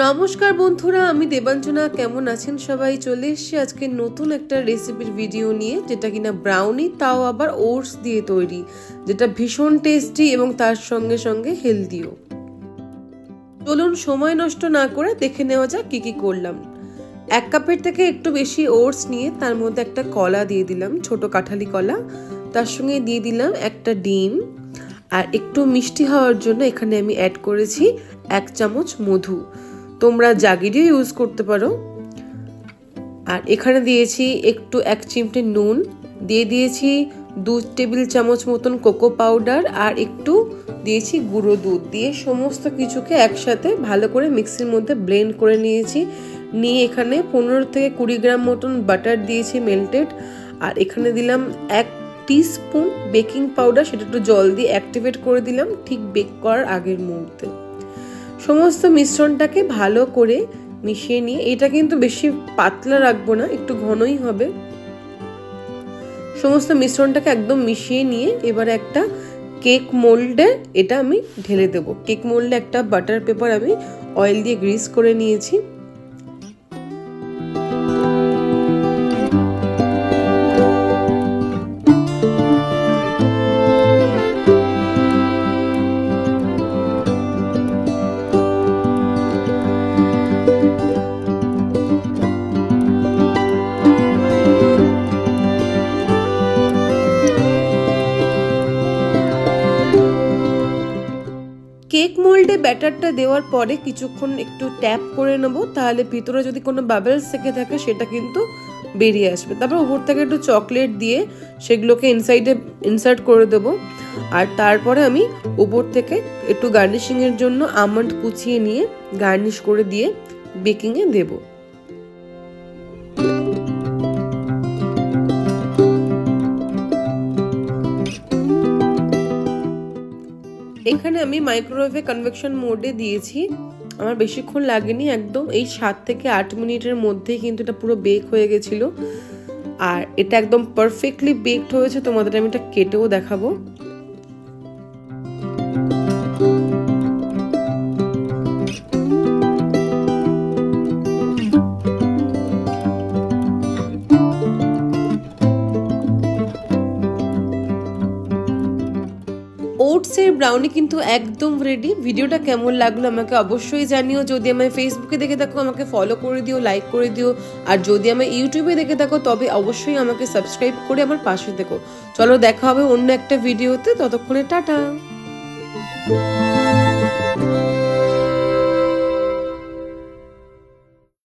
নমস্কার বন্ধুরা, আমি দেবাঞ্জনা। কেমন আছেন সবাই? চলে এসেছি আজকে নতুন একটা রেসিপির ভিডিও নিয়ে, যেটা কিনা ব্রাউনি, তাও আবার ওটস দিয়ে তৈরি, যেটা ভীষণ টেস্টি এবং তার সঙ্গে সঙ্গে হেলদিও। চলুন সময় নষ্ট না করে দেখে নেওয়া যাক কি কি করলাম। 1 কাপের থেকে একটু বেশি ওটস নিয়ে তার মধ্যে একটা কলা দিয়ে দিলাম, ছোট কাঁঠালি কলা। তার সঙ্গে দিয়ে দিলাম একটা ডিম, আর একটু মিষ্টি হওয়ার জন্য এখানে আমি অ্যাড করেছি 1 চামচ মধু। তোমরা জাগিরিও ইউজ করতে পারো। আর এখানে দিয়েছি একটু 1 চিমটে নুন, দিয়ে দিয়েছি 2 টেবিল চামচ মতন কোকো পাউডার, আর একটু দিয়েছি গুঁড়ো দুধ। দিয়ে সমস্ত কিছুকে একসাথে ভালো করে মিক্সির মধ্যে ব্লেন্ড করে নিয়েছি। নিয়ে এখানে 15 থেকে 20 গ্রাম মতন বাটার দিয়েছি মেল্টেড। আর এখানে দিলাম 1 টিস্পুন বেকিং পাউডার, সেটা একটু জল দিয়ে অ্যাক্টিভেট করে দিলাম ঠিক বেক করার আগের মুহূর্তে। সমস্ত মিশ্রণটাকে ভালো করে মিশিয়ে নিয়ে, এটা কিন্তু বেশি পাতলা রাখবো না, একটু ঘনই হবে। সমস্ত মিশ্রণটাকে একদম মিশিয়ে নিয়ে এবারে একটা কেক মোল্ডে এটা আমি ঢেলে দেব। কেক মোল্ডে একটা বাটার পেপার আমি অয়েল দিয়ে গ্রিস করে নিয়েছি। কেক মোল্ডে ব্যাটারটা দেওয়ার পরে কিছুক্ষণ একটু ট্যাপ করে নেব, তাহলে ভিতরে যদি কোনো বাবলস থেকে থাকে সেটা কিন্তু বেরিয়ে আসবে। তারপর উপর থেকে একটু চকলেট দিয়ে সেগুলোকে ইনসাইডে ইনসার্ট করে দেব। আর তারপরে আমি উপর থেকে একটু গার্নিশিংয়ের জন্য আমন্ড কুচিয়ে নিয়ে গার্নিশ করে দিয়ে বেকিংয়ে দেব। এখানে আমি মাইক্রোওয়েভে কনভেকশন মোডে দিয়েছি। আমার বেশিক্ষণ লাগেনি, একদম এই 7 থেকে 8 মিনিটের মধ্যেই কিন্তু এটা পুরো বেক হয়ে গেছিল। আর এটা একদম পারফেক্টলি বেকড হয়েছে। তোমাদের আমি এটা কেটেও দেখাবো। ওটসের ব্রাউনি কিন্তু একদম রেডি। ভিডিওটা কেমন লাগলো আমাকে অবশ্যই জানিও। যদি আমার ফেসবুকে দেখে থাকো আমাকে ফলো করে দিও, লাইক করে দিও। আর যদি আমার ইউটিউবে দেখে থাকো তবে অবশ্যই আমাকে সাবস্ক্রাইব করে আমার পাশে থেকো। চলো দেখা হবে অন্য একটা ভিডিওতে, ততক্ষণে টাটা।